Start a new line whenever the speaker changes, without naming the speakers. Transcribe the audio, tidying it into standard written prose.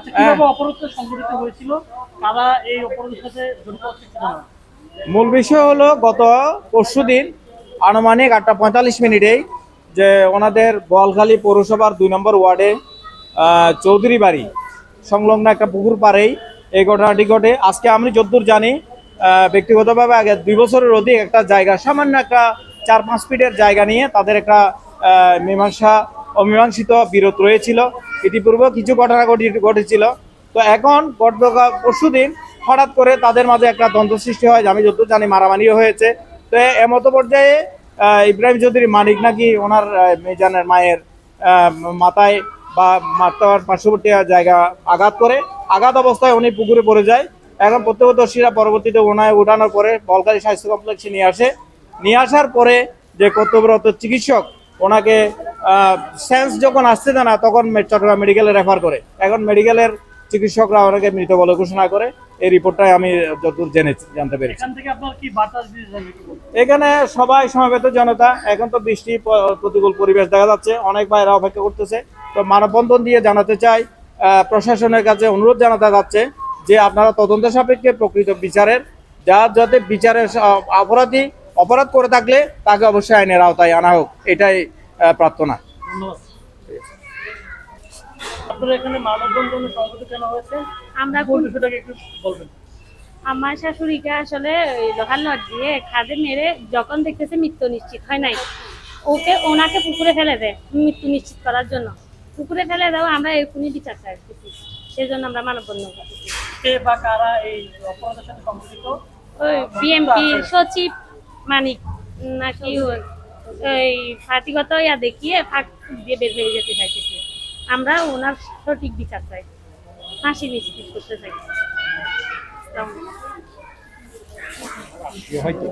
আচ্ছা, কিভাবে অপরাধটা সংঘটিত হয়েছিল, কারা এই অপরাধের সাথে জড়িত আছে কি জানা?
মূল বিষয় হলো গত পরশুদিন আনুমানিক 8:45 যে ওনাদের বোয়ালখালী পৌরসভার 2 নম্বর ওয়ার্ডে চৌধুরী বাড়ি সংলগ্ন একটা পুকুর পাড়েই এই ঘটনাটি ঘটে। আজকে আমি যতদূর জানি ব্যক্তিগতভাবে আগে 2 বছরের অধিক একটা জায়গা, সামান্য একটা 4-5 ফিটের জায়গা নিয়ে তাদের একটা অমীমাংসিত বিরোধ রয়েছিল। ইতিপূর্বে কিছু ঘটনা ঘটেছিল। তো এখন গতকাল পরশুদিন হঠাৎ করে তাদের মাঝে একটা দ্বন্দ্ব সৃষ্টি হয়, আমি যতদূর জানি মারামারিও হয়েছে। তো এমতো পর্যায়ে ইব্রাহিম চৌধুরী মানিক নাকি ওনার মেজানের মায়ের মাথায় বা মাথার পার্শ্ববর্তী জায়গা আঘাত করে, আঘাত অবস্থায় উনি পুকুরে পড়ে যায়। এখন প্রত্যক্ষদর্শীরা পরবর্তীতে ওনায় উঠানোর পরে বোয়ালখালী স্বাস্থ্য কমপ্লেক্সে নিয়ে আসার পরে যে কর্তব্যরত চিকিৎসক ওনাকে সেন্স যখন আসছে না তখন চট্টগ্রাম মেডিকেলে রেফার করে। এখন মেডিকেলের চিকিৎসকরা ওনাকে মৃত বলে ঘোষণা করে। এই রিপোর্টটাই আমি যতদূর জানতে পেরেছি।
এখান থেকে আপনার কি বার্তা দিয়েছেন?
এখানে সবাই সমবেত জনতা, এখন তো বৃষ্টি প্রতিকূল পরিবেশ দেখা যাচ্ছে, অনেক ভাইরা অপেক্ষা করতেছে। তো মানববন্ধন দিয়ে জানাতে চাই, প্রশাসনের কাছে অনুরোধ জানাতে যাচ্ছে যে আপনারা তদন্ত সাপেক্ষে প্রকৃত বিচারের যাতে বিচারের অপরাধ করে থাকলে তাকে অবশ্যই আইনের আওতায় আনা হোক, এটাই প্রার্থনা।
ধন্যবাদ। আপনারা এখানে মানববন্ধনে সমবেত কেন হয়েছে,
আমরা
কোন বিষয়টাকে একটু বলবেন?
আমার শাশুড়িকে আসলে ওই লোহার নট দিয়ে খাদে মেরে যখন দেখতেছে মৃত্যু নিশ্চিত হয় নাই, ওনাকে পুকুরে ফেলে দেয় মৃত্যু নিশ্চিত করার জন্য। পুকুরে ফেলে দেওয়া আমরা এখনই বিচার চাইতেছি, সেই জন্য আমরা মানববন্ধন করতেছি।
কে বা কারা এই অপরাধের সাথে সম্পৃক্ত?
ওই বিএমপি সচিব মানিক নাকি ওই ফাতিগত ইয়া দেখিয়ে ফাঁক দিয়ে বের হয়ে যেতে চাইতেছে। আমরা ওনার সঠিক বিচার চাই, ফাঁসি নিশ্চিত করতে চাই।
হয়তো